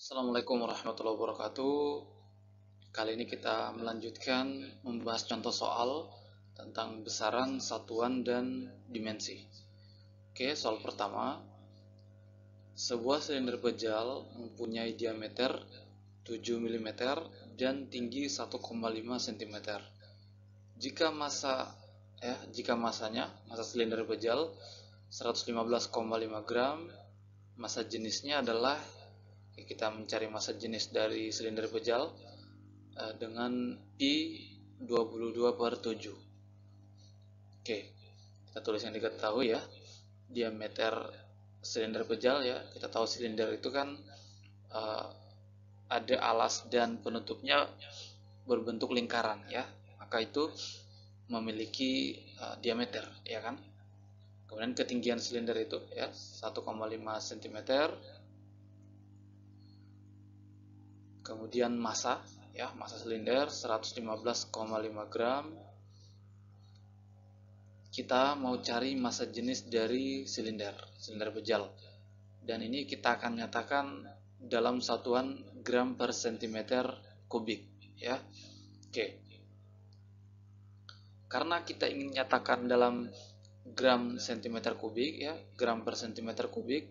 Assalamualaikum warahmatullahi wabarakatuh. Kali ini kita melanjutkan membahas contoh soal tentang besaran, satuan, dan dimensi. Oke, soal pertama. Sebuah silinder bejal mempunyai diameter 7 mm dan tinggi 1,5 cm. Jika masa silinder bejal 115,5 gram, masa jenisnya adalah, kita mencari masa jenis dari silinder bejal dengan I 22/7. Oke, kita tulis yang diketahui ya. Diameter silinder bejal ya, kita tahu silinder itu kan ada alas dan penutupnya berbentuk lingkaran ya, maka itu memiliki diameter ya kan. Kemudian ketinggian silinder itu ya 1,5 cm. Kemudian massa silinder 115,5 gram. Kita mau cari massa jenis dari silinder bejal, dan ini kita akan nyatakan dalam satuan gram per centimeter kubik ya. Oke, karena kita ingin nyatakan dalam gram centimeter kubik ya, gram per centimeter kubik.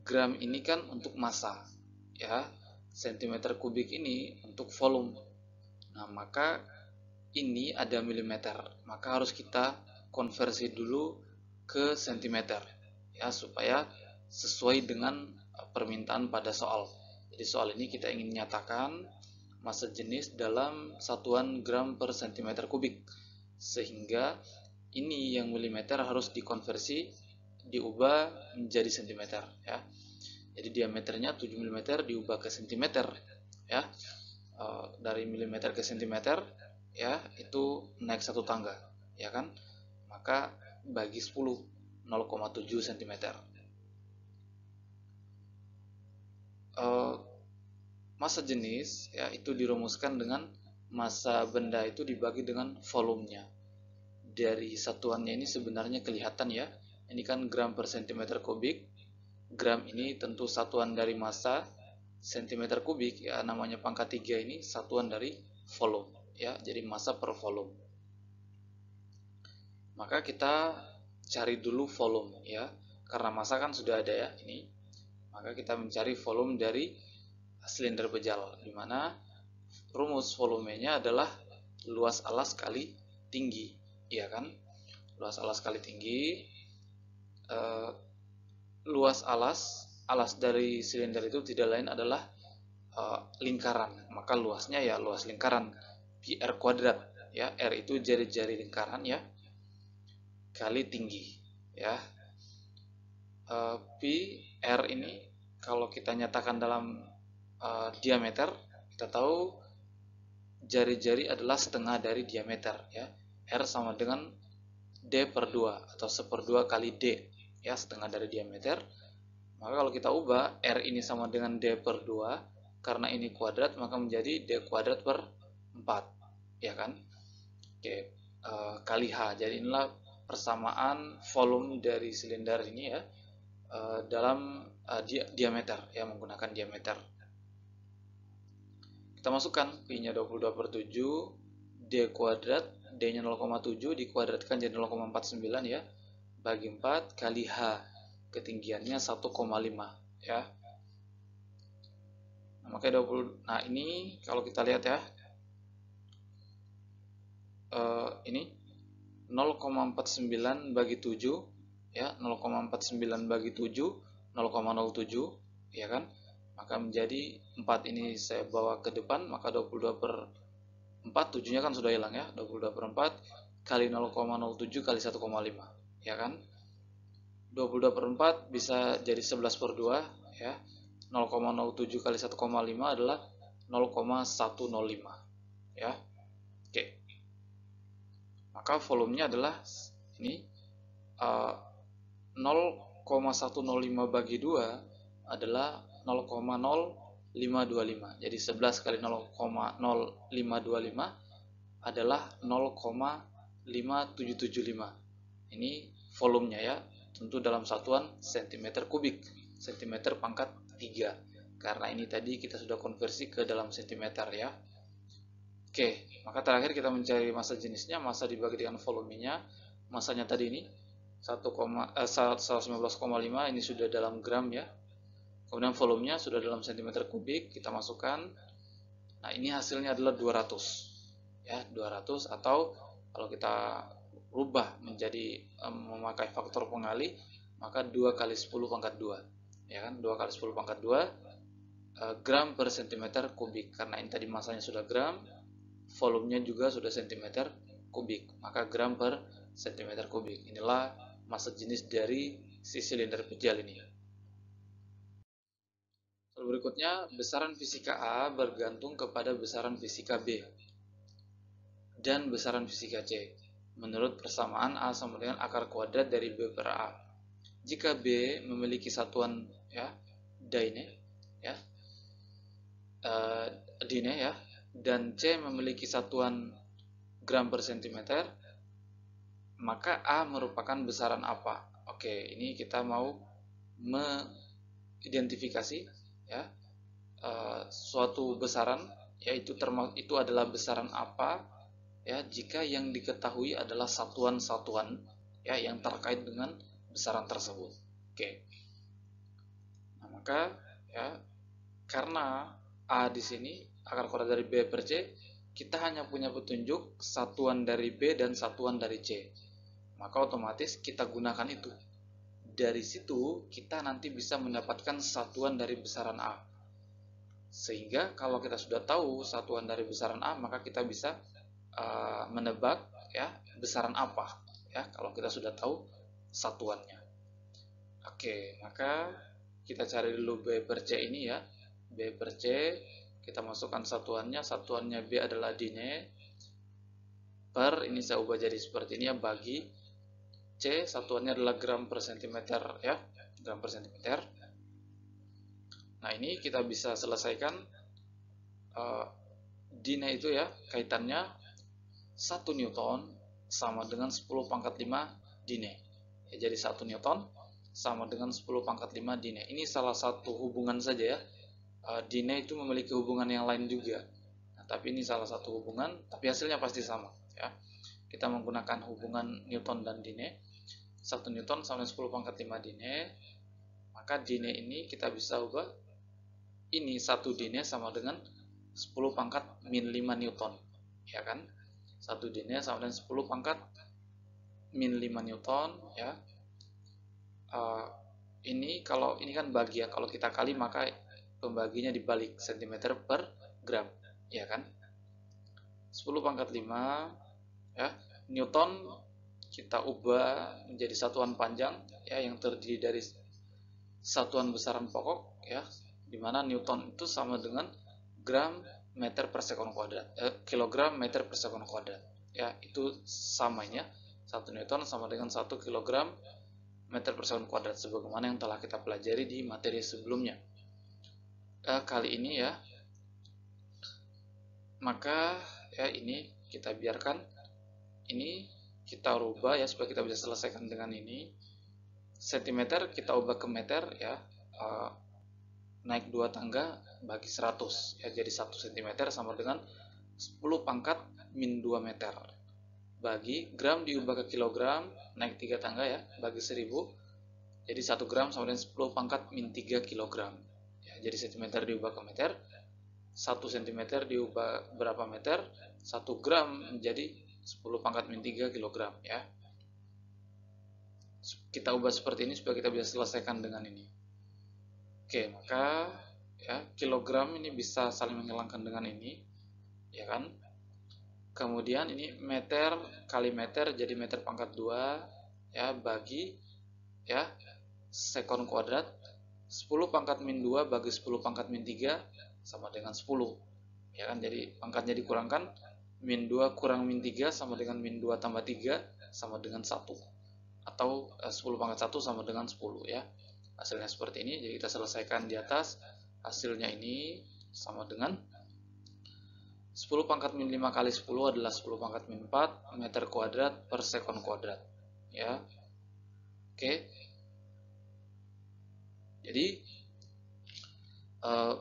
Gram ini kan untuk massa ya, centimeter kubik ini untuk volume. Nah, maka ini ada milimeter, maka harus kita konversi dulu ke sentimeter ya, supaya sesuai dengan permintaan pada soal. Jadi soal ini kita ingin nyatakan massa jenis dalam satuan gram per centimeter kubik, sehingga ini yang milimeter harus dikonversi, diubah menjadi sentimeter ya. Jadi diameternya 7 mm diubah ke cm ya. Dari milimeter ke cm ya, itu naik satu tangga ya kan. Maka bagi 10, 0,7 cm. Massa jenis ya itu dirumuskan dengan massa benda itu dibagi dengan volumenya. Dari satuannya ini sebenarnya kelihatan ya. Ini kan gram per centimeter kubik. Gram ini tentu satuan dari massa, centimeter kubik ya, namanya pangkat 3 ini satuan dari volume ya, jadi massa per volume. Maka kita cari dulu volume ya, karena massa kan sudah ada ya ini. Maka kita mencari volume dari silinder bejal, di mana rumus volumenya adalah luas alas kali tinggi ya kan. Luas alas kali tinggi, luas alas dari silinder itu tidak lain adalah lingkaran, maka luasnya ya luas lingkaran pi r kuadrat ya. R itu jari-jari lingkaran ya, kali tinggi ya. Pi r ini kalau kita nyatakan dalam diameter, kita tahu jari-jari adalah setengah dari diameter ya. R sama dengan D per 2 atau 1/2 kali D ya, setengah dari diameter. Maka kalau kita ubah R ini sama dengan D per 2, karena ini kuadrat maka menjadi D kuadrat per 4 ya kan. Oke, kali H. Jadi inilah persamaan volume dari silinder ini ya, dalam diameter ya, menggunakan diameter. Kita masukkan Pi nya 22/7, D kuadrat, D nya 0,7 dikuadratkan jadi 0,49 ya, bagi 4 kali H, ketinggiannya 1,5 ya. Nah, makanya 20. Nah, ini kalau kita lihat ya, ini 0,49 bagi 7 ya, 0,49 bagi 7 0,07 ya kan. Maka menjadi 4 ini saya bawa ke depan, maka 22/4, 7 nya kan sudah hilang ya, 22/4 kali 0,07 kali 1,5 ya kan. 22/4 bisa jadi 11/2 ya. 0,07 kali 1,5 adalah 0,105 ya. Oke. Maka volumenya adalah ini 0,105 bagi 2 adalah 0,0525. Jadi 11 kali 0,0525 adalah 0,5775. Ini volumenya ya, tentu dalam satuan cm kubik, cm pangkat 3. karena ini tadi kita sudah konversi ke dalam sentimeter ya. Oke, maka terakhir kita mencari massa jenisnya, massa dibagi dengan volumenya. Massanya tadi ini 119,5, ini sudah dalam gram ya. Kemudian volumenya sudah dalam sentimeter kubik, kita masukkan. Nah, ini hasilnya adalah 200. Ya, 200, atau kalau kita rubah menjadi memakai faktor pengali, maka 2 kali 10 pangkat 2. Ya kan? 2 kali 10 pangkat 2 gram per sentimeter kubik. Karena ini tadi massanya sudah gram, volumenya juga sudah sentimeter kubik, maka gram per sentimeter kubik. Inilah massa jenis dari si silinder pejal ini. Berikutnya, besaran fisika A bergantung kepada besaran fisika B dan besaran fisika C menurut persamaan A sama dengan akar kuadrat dari B per A. Jika B memiliki satuan ya dine ya dine ya, dan C memiliki satuan gram per sentimeter, maka A merupakan besaran apa? Oke, ini kita mau mengidentifikasi ya suatu besaran, yaitu itu adalah besaran apa ya jika yang diketahui adalah satuan-satuan ya yang terkait dengan besaran tersebut. Oke. Nah, maka ya karena A di sini akar kuadrat dari B per C, kita hanya punya petunjuk satuan dari B dan satuan dari C. Maka otomatis kita gunakan itu. Dari situ kita nanti bisa mendapatkan satuan dari besaran A. Sehingga kalau kita sudah tahu satuan dari besaran A, maka kita bisa menebak ya besaran apa ya kalau kita sudah tahu satuannya. Oke, maka kita cari dulu B per C ini ya. B per C, kita masukkan satuannya. Satuannya B adalah dine per, ini saya ubah jadi seperti ini ya, bagi C, satuannya adalah gram per sentimeter ya, gram per sentimeter. Nah, ini kita bisa selesaikan dine itu ya, kaitannya 1 Newton sama dengan 10 pangkat 5 dine. Ya, jadi 1 Newton sama dengan 10 pangkat 5 dine. Ini salah satu hubungan saja ya. Dine itu memiliki hubungan yang lain juga. Nah, tapi ini salah satu hubungan, tapi hasilnya pasti sama ya. Kita menggunakan hubungan Newton dan dine. 1 Newton sama 10 pangkat 5 dine. Maka dine ini kita bisa ubah. Ini 1 dine sama dengan 10 pangkat min 5 Newton. Ya kan? 1 dine sama dengan 10 pangkat min 5 Newton ya. Ini kalau ini kan bagi ya, kalau kita kali maka pembaginya dibalik cm per gram ya kan. 10 pangkat 5 ya, Newton kita ubah menjadi satuan panjang ya yang terdiri dari satuan besaran pokok ya, dimana Newton itu sama dengan gram meter per sekon kuadrat, kilogram meter per sekon kuadrat ya, itu samanya 1 Newton sama dengan 1 kilogram meter per sekon kuadrat sebagaimana yang telah kita pelajari di materi sebelumnya. Kali ini ya, maka ya ini kita biarkan, ini kita rubah ya supaya kita bisa selesaikan dengan ini. Sentimeter kita ubah ke meter ya, naik 2 tangga bagi 100 ya, jadi 1 cm sama dengan 10 pangkat min 2 meter, bagi gram diubah ke kilogram, naik 3 tangga ya, bagi 1000, jadi 1 gram sama dengan 10 pangkat min 3 kilogram ya, jadi cm diubah ke meter, 1 cm diubah berapa meter, 1 gram menjadi 10 pangkat min 3 kilogram ya. Kita ubah seperti ini supaya kita bisa selesaikan dengan ini. Oke, maka ya kilogram ini bisa saling menghilangkan dengan ini ya kan. Kemudian ini meter kali meter jadi meter pangkat 2 ya, bagi ya sekon kuadrat, 10 pangkat min 2 bagi 10 pangkat min 3 sama dengan 10 ya kan, jadi pangkatnya dikurangkan, min 2 kurang min 3 sama dengan min 2 tambah 3 sama dengan 1, atau 10 pangkat 1 sama dengan 10 ya. Hasilnya seperti ini, jadi kita selesaikan di atas. Hasilnya ini sama dengan 10 pangkat min 5 kali 10 adalah 10 pangkat min 4 meter kuadrat per sekon kuadrat ya. Oke, jadi Eh,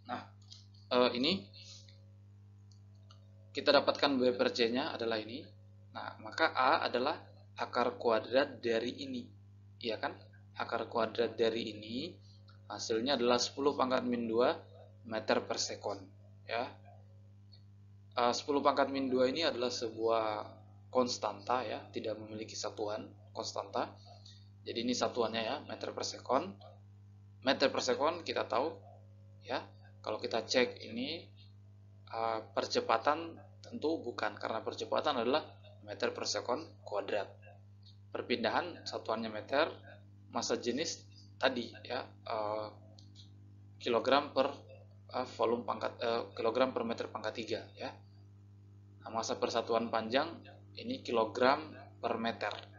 nah, ini kita dapatkan B per C-nya adalah ini. Nah, maka A adalah akar kuadrat dari ini. Iya kan? Akar kuadrat dari ini hasilnya adalah 10 pangkat min 2 meter per sekon. Ya. 10 pangkat min 2 ini adalah sebuah konstanta ya, tidak memiliki satuan konstanta. Jadi ini satuannya ya, meter per sekon. Meter per sekon kita tahu ya. Kalau kita cek ini percepatan tentu bukan, karena percepatan adalah meter per sekon kuadrat. Perpindahan satuannya meter, masa jenis tadi ya kilogram per volume pangkat kilogram per meter pangkat 3 ya. Nah, masa persatuan panjang ini kilogram per meter.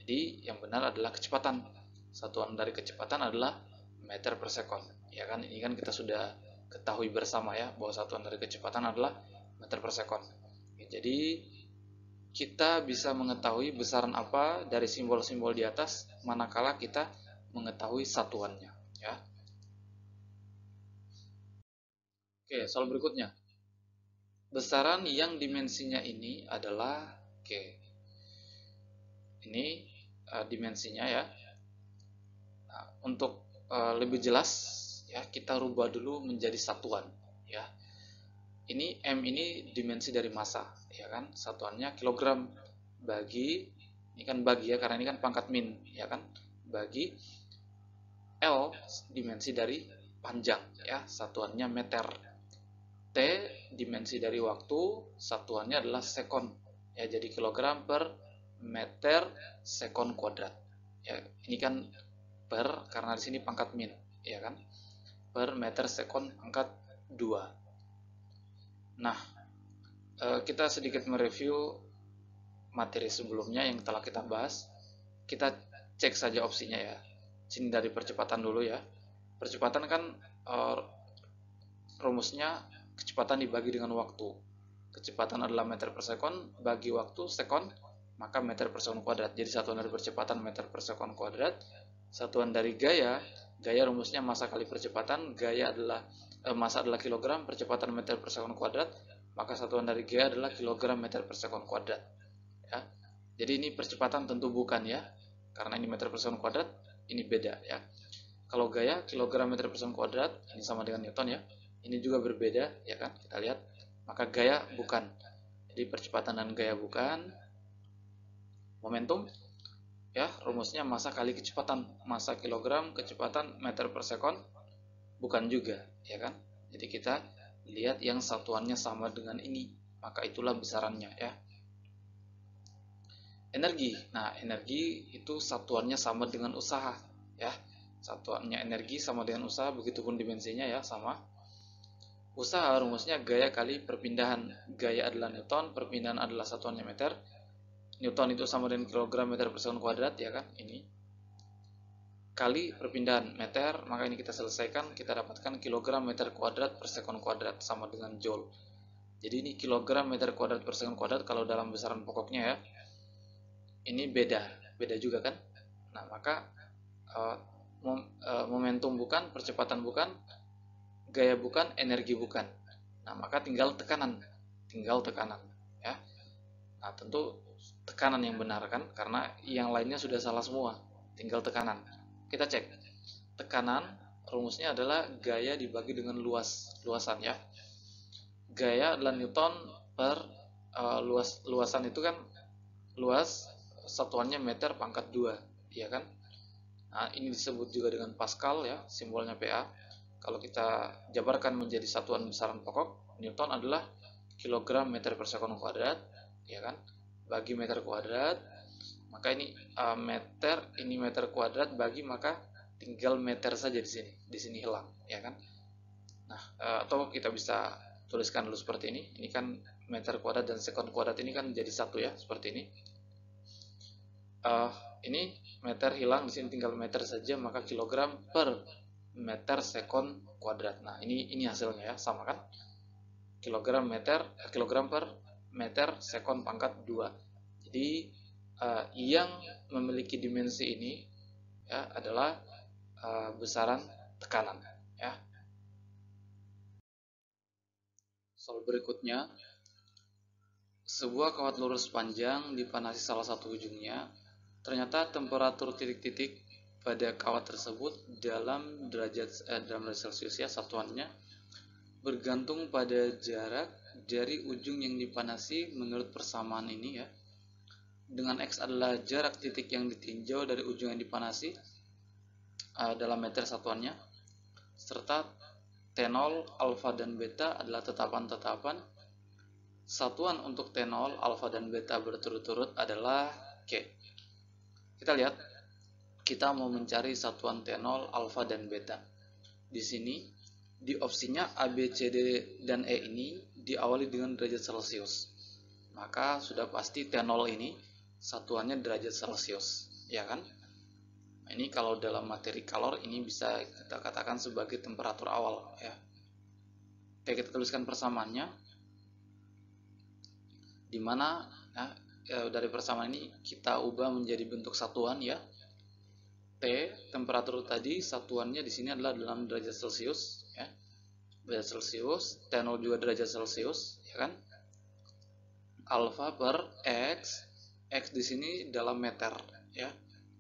Jadi yang benar adalah kecepatan. Satuan dari kecepatan adalah meter per sekon. Ya kan, ini kan kita sudah ketahui bersama ya bahwa satuan dari kecepatan adalah meter per sekon. Jadi kita bisa mengetahui besaran apa dari simbol-simbol di atas manakala kita mengetahui satuannya ya. Oke, soal berikutnya. Besaran yang dimensinya ini adalah ini dimensinya ya. Nah, untuk lebih jelas ya, kita rubah dulu menjadi satuan ya. Ini M ini dimensi dari massa ya kan, satuannya kilogram bagi, ini kan bagi ya karena ini kan pangkat min ya kan, bagi L dimensi dari panjang ya, satuannya meter. T dimensi dari waktu, satuannya adalah sekon ya, jadi kilogram per meter sekon kuadrat ya. Ini kan per, karena di sini pangkat min ya kan, per meter sekon pangkat 2. Nah, kita sedikit mereview materi sebelumnya yang telah kita bahas. Kita cek saja opsinya ya. Sini dari percepatan dulu ya. Percepatan kan rumusnya kecepatan dibagi dengan waktu. Kecepatan adalah meter per sekon, bagi waktu sekon, maka meter per sekon kuadrat. Jadi satuan dari percepatan meter per sekon kuadrat. Satuan dari gaya, gaya rumusnya massa kali percepatan, gaya adalah massa adalah kilogram, percepatan meter per sekon kuadrat, maka satuan dari gaya adalah kilogram meter per sekon kuadrat ya. Jadi ini percepatan tentu bukan ya, karena ini meter per sekon kuadrat, ini beda ya. Kalau gaya kilogram meter per sekon kuadrat, ini sama dengan Newton ya, ini juga berbeda ya kan, kita lihat, maka gaya bukan. Jadi percepatan dan gaya bukan. Momentum ya, rumusnya massa kali kecepatan, massa kilogram, kecepatan meter per sekon, bukan juga ya kan. Jadi kita lihat yang satuannya sama dengan ini, maka itulah besarannya ya. Energi, nah energi itu satuannya sama dengan usaha ya, satuannya energi sama dengan usaha, begitupun dimensinya ya sama. Usaha rumusnya gaya kali perpindahan, gaya adalah Newton, perpindahan adalah satuannya meter. Newton itu sama dengan kilogram meter per sekon kuadrat ya kan, ini kali perpindahan meter, maka ini kita selesaikan, kita dapatkan kilogram meter kuadrat per sekon kuadrat sama dengan joule. Jadi ini kilogram meter kuadrat per sekon kuadrat kalau dalam besaran pokoknya ya. Ini beda juga kan. Nah maka momentum bukan, percepatan bukan, gaya bukan, energi bukan. Nah maka tinggal tekanan ya. Nah tentu tekanan yang benar kan, karena yang lainnya sudah salah semua, tinggal tekanan. Kita cek tekanan, rumusnya adalah gaya dibagi dengan luasan ya. Gaya adalah Newton per luasan itu kan, luas satuannya meter pangkat 2 ya kan. Nah ini disebut juga dengan Pascal ya, simbolnya PA. Kalau kita jabarkan menjadi satuan besaran pokok, Newton adalah kilogram meter per sekon kuadrat ya kan, bagi meter kuadrat, maka ini meter, ini meter kuadrat bagi, maka tinggal meter saja di sini hilang ya kan. Nah atau kita bisa tuliskan dulu seperti ini kan meter kuadrat dan sekon kuadrat ini kan jadi satu ya, seperti ini. Ini meter hilang, di sini tinggal meter saja, maka kilogram per meter sekon kuadrat. Nah ini hasilnya ya, sama kan, kilogram per meter sekon pangkat 2. Jadi yang memiliki dimensi ini ya adalah besaran tekanan, ya. Soal berikutnya, sebuah kawat lurus panjang dipanasi salah satu ujungnya. Ternyata temperatur titik-titik pada kawat tersebut dalam derajat Celcius ya satuannya bergantung pada jarak dari ujung yang dipanasi menurut persamaan ini ya. Dengan X adalah jarak titik yang ditinjau dari ujung yang dipanasi dalam meter satuannya, serta T0, alfa dan beta adalah tetapan-tetapan. Satuan untuk T0, alfa dan beta berturut-turut adalah K. Kita lihat, kita mau mencari satuan T0, alfa dan beta. Di sini di opsinya A, B, C, D, dan E ini diawali dengan derajat Celcius. Maka sudah pasti T0 ini satuannya derajat Celcius, ya kan? Ini kalau dalam materi kalor ini bisa kita katakan sebagai temperatur awal, ya. Oke, kita tuliskan persamaannya. Di mana dari persamaan ini kita ubah menjadi bentuk satuan ya. T temperatur tadi satuannya di sini adalah dalam derajat Celcius ya. Derajat Celcius, T0 juga derajat Celcius ya kan. Alfa per X, X di sini dalam meter ya.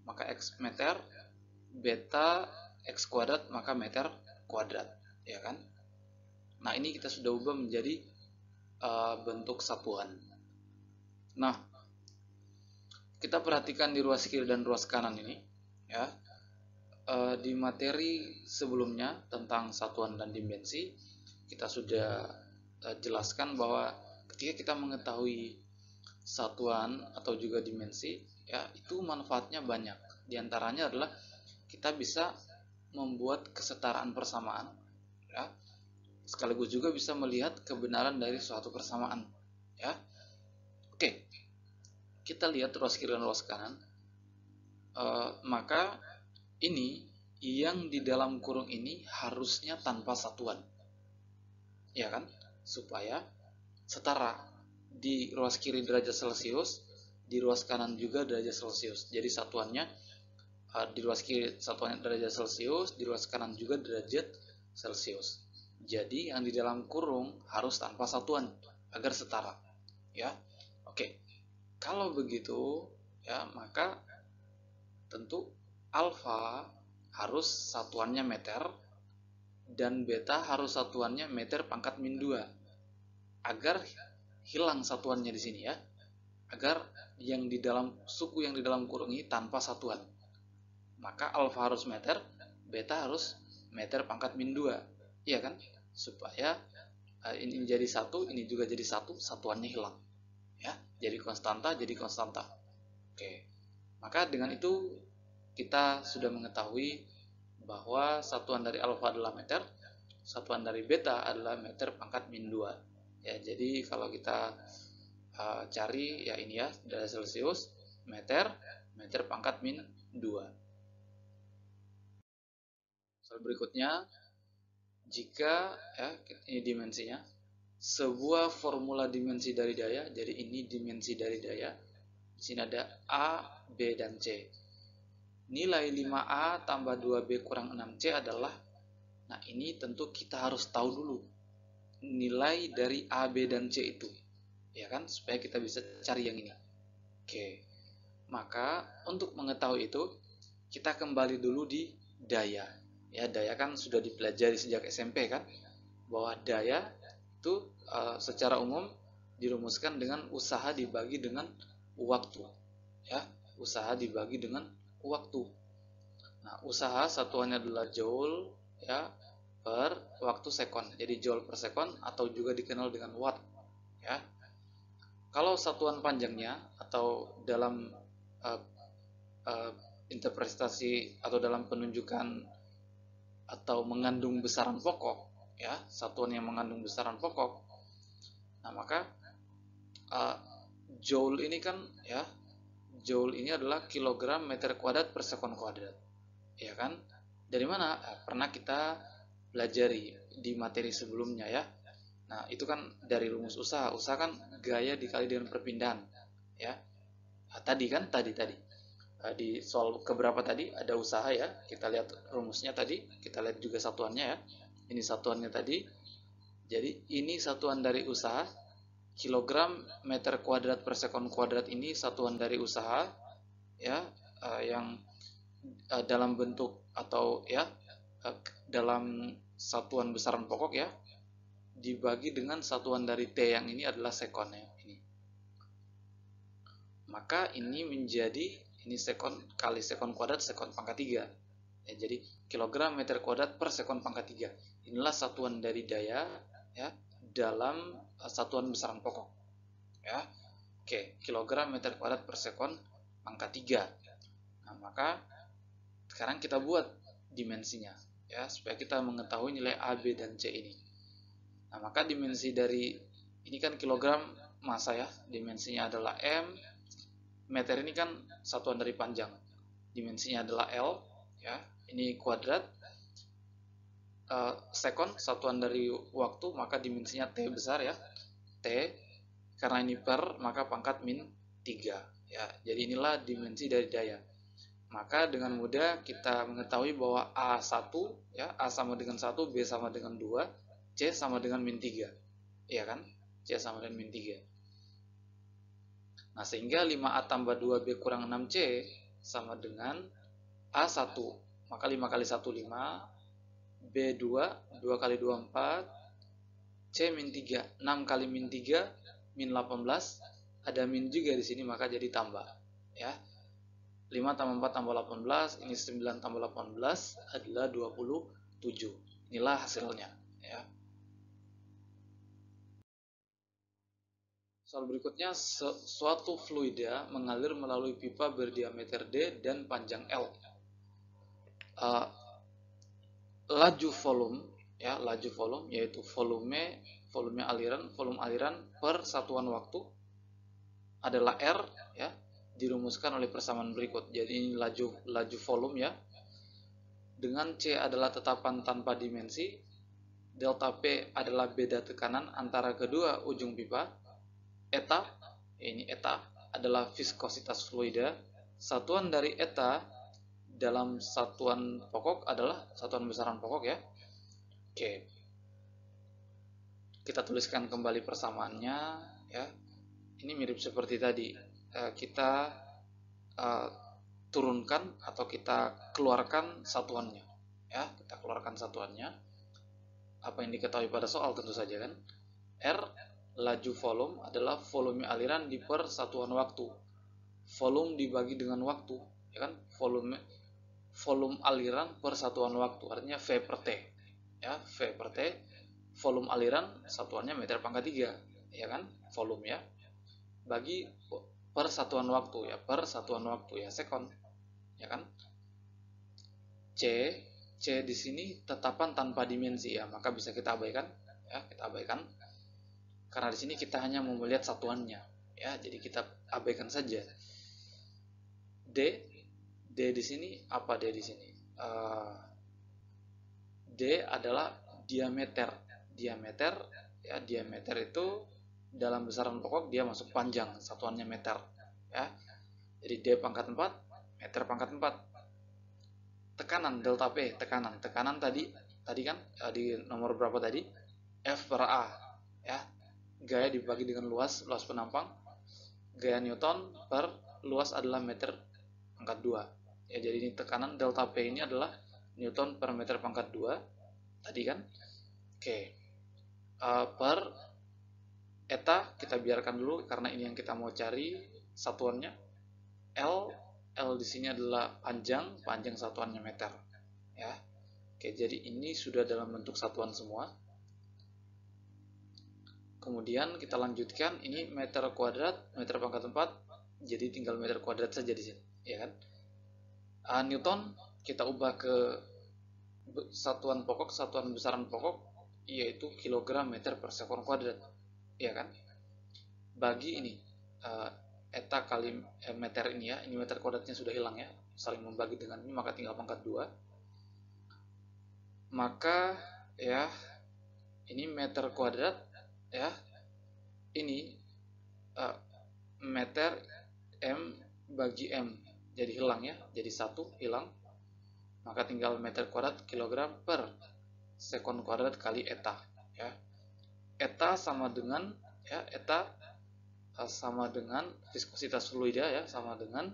Maka X meter, beta X kuadrat maka meter kuadrat ya kan. Nah, ini kita sudah ubah menjadi bentuk satuan. Nah, kita perhatikan di ruas kiri dan ruas kanan ini ya. Di materi sebelumnya tentang satuan dan dimensi kita sudah jelaskan bahwa ketika kita mengetahui satuan atau juga dimensi ya, itu manfaatnya banyak. Di antaranya adalah kita bisa membuat kesetaraan persamaan ya, sekaligus juga bisa melihat kebenaran dari suatu persamaan ya. Oke, kita lihat ruas kiri dan ruas kanan. Maka ini yang di dalam kurung ini harusnya tanpa satuan, ya kan? Supaya setara. Di ruas kiri derajat Celcius, di ruas kanan juga derajat Celcius. Jadi satuannya di ruas kiri satuannya derajat Celcius, di ruas kanan juga derajat Celcius. Jadi yang di dalam kurung harus tanpa satuan agar setara, ya. Oke. Kalau begitu, ya, maka tentu alfa harus satuannya meter dan beta harus satuannya meter pangkat min 2 agar hilang satuannya di sini ya. Agar yang di dalam suku yang di dalam kurung ini tanpa satuan. Maka alfa harus meter, beta harus meter pangkat min 2. Iya kan? Supaya ini jadi satu, ini juga jadi satu, satuannya hilang. Ya, jadi konstanta, jadi konstanta. Oke. Maka dengan itu kita sudah mengetahui bahwa satuan dari alfa adalah meter, satuan dari beta adalah meter pangkat min 2. Ya, jadi kalau kita cari ya ini ya, derajat Celcius, meter, meter pangkat min 2. Soal berikutnya, jika ya ini dimensinya, sebuah formula dimensi dari daya, jadi ini dimensi dari daya. Di sini ada A, B, dan C. Nilai 5A tambah 2B kurang 6C adalah, nah ini tentu kita harus tahu dulu nilai dari A, B, dan C itu, ya kan, supaya kita bisa cari yang ini. Oke, maka untuk mengetahui itu kita kembali dulu di daya. Ya, daya kan sudah dipelajari sejak SMP kan, bahwa daya itu secara umum dirumuskan dengan usaha dibagi dengan waktu. Ya, usaha dibagi dengan waktu. Nah, usaha satuannya adalah joule ya per waktu sekon. Jadi joule per sekon atau juga dikenal dengan watt ya. Kalau satuan panjangnya atau dalam interpretasi atau dalam penunjukan atau mengandung besaran pokok ya, satuan yang mengandung besaran pokok. Nah, maka joule ini kan ya, joule ini adalah kilogram meter kuadrat per sekon kuadrat. Ya kan? Dari mana? Pernah kita pelajari di materi sebelumnya ya. Nah, itu kan dari rumus usaha. Usaha kan gaya dikali dengan perpindahan ya. Tadi kan tadi. Di soal keberapa tadi ada usaha ya, kita lihat rumusnya tadi, kita lihat juga satuannya ya. Ini satuannya tadi. Jadi ini satuan dari usaha, kilogram meter kuadrat per sekon kuadrat ini satuan dari usaha ya, yang dalam bentuk atau ya dalam satuan besaran pokok ya, dibagi dengan satuan dari T yang ini adalah sekon ya ini. Maka ini menjadi ini sekon kali sekon kuadrat sekon pangkat 3 ya, jadi kilogram meter kuadrat per sekon pangkat 3. Inilah satuan dari daya ya dalam satuan besaran pokok ya. Oke, kilogram meter kuadrat per sekon pangkat 3. Nah, maka sekarang kita buat dimensinya ya, supaya kita mengetahui nilai A, B, dan C ini. Nah, maka dimensi dari ini kan kilogram massa ya, dimensinya adalah M. Meter ini kan satuan dari panjang, dimensinya adalah L ya, ini kuadrat. Sekon satuan dari waktu, maka dimensinya T besar ya, T. Karena ini per, maka pangkat min 3 ya. Jadi inilah dimensi dari daya. Maka dengan mudah kita mengetahui bahwa A1 ya, A sama dengan 1, B sama dengan 2, C sama dengan min 3. Iya kan? C sama dengan min 3. Nah, sehingga 5A tambah 2B kurang 6C sama dengan A1. Maka 5 kali 1 5, B2, 2 kali 2 4, C min 3, 6 kali min 3, min 18, ada min juga di sini, maka jadi tambah ya. 5 tambah 4 tambah 18, ini 9 tambah 18 adalah 27. Inilah hasilnya ya. Soal berikutnya, suatu fluida mengalir melalui pipa berdiameter D dan panjang L. Laju volume ya, laju volume yaitu volume aliran per satuan waktu adalah R ya, dirumuskan oleh persamaan berikut. Jadi ini laju volume ya. Dengan C adalah tetapan tanpa dimensi, delta P adalah beda tekanan antara kedua ujung pipa. Eta, ini eta adalah viskositas fluida. Satuan dari eta dalam satuan pokok adalah satuan besaran pokok ya. Oke. Kita tuliskan kembali persamaannya ya. Ini mirip seperti tadi. Kita turunkan atau kita keluarkan satuannya ya. Kita keluarkan satuannya. Apa yang diketahui pada soal tentu saja kan. R laju volume adalah volume aliran di per satuan waktu. Volume dibagi dengan waktu, ya kan? Volume aliran per satuan waktu, artinya V per T. Ya, V per T. Volume aliran satuannya meter pangkat 3, ya kan? Volume ya. Bagi per satuan waktu ya, per satuan waktu ya, sekon. Ya kan? C di sini tetapan tanpa dimensi ya, maka bisa kita abaikan ya, kita abaikan. Karena di sini kita hanya mau melihat satuannya, ya, jadi kita abaikan saja. D di sini apa D di sini? D adalah diameter. Diameter ya, diameter itu dalam besaran pokok dia masuk panjang, satuannya meter, ya. Jadi D pangkat 4, meter pangkat 4. Tekanan delta P, tekanan tadi kan di nomor berapa tadi? F per A, ya. Gaya dibagi dengan luas penampang, gaya Newton per luas adalah meter pangkat 2 ya. Jadi ini tekanan delta P ini adalah Newton per meter pangkat 2 tadi kan. Oke. Per eta kita biarkan dulu karena ini yang kita mau cari satuannya. L di sini adalah panjang satuannya meter ya. Oke, jadi ini sudah dalam bentuk satuan semua. Kemudian kita lanjutkan, ini meter kuadrat, meter pangkat 4, jadi tinggal meter kuadrat saja di sini, ya kan? Newton kita ubah ke satuan pokok, satuan besaran pokok, yaitu kilogram meter per sekon kuadrat, ya kan? Bagi ini, eta kali meter ini ya, ini meter kuadratnya sudah hilang ya, saling membagi dengan ini, maka tinggal pangkat 2. Maka ya, ini meter kuadrat ya, ini meter M bagi M jadi hilang ya, jadi 1 hilang, maka tinggal meter kuadrat kilogram per sekon kuadrat kali eta ya. Eta sama dengan ya, eta sama dengan viskositas fluida ya, sama dengan,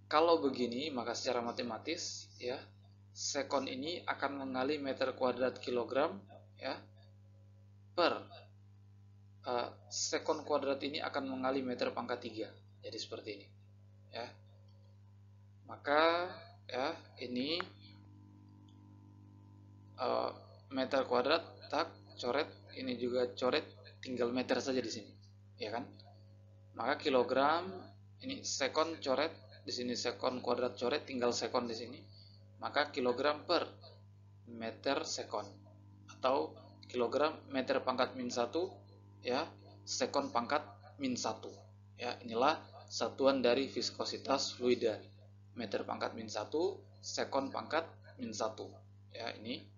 kalau begini maka secara matematis ya, sekon ini akan mengali meter kuadrat kilogram ya, per sekon kuadrat ini akan mengali meter pangkat 3. Jadi seperti ini ya. Maka ya, ini meter kuadrat, tak coret, ini juga coret, tinggal meter saja di sini ya kan. Maka kilogram, ini sekon coret, di sini sekon kuadrat coret, tinggal sekon di sini, maka kilogram per meter sekon, atau kilogram meter pangkat min 1 ya, sekon pangkat min 1 ya. Inilah satuan dari viskositas fluida, meter pangkat min 1 sekon pangkat min 1 ya. Ini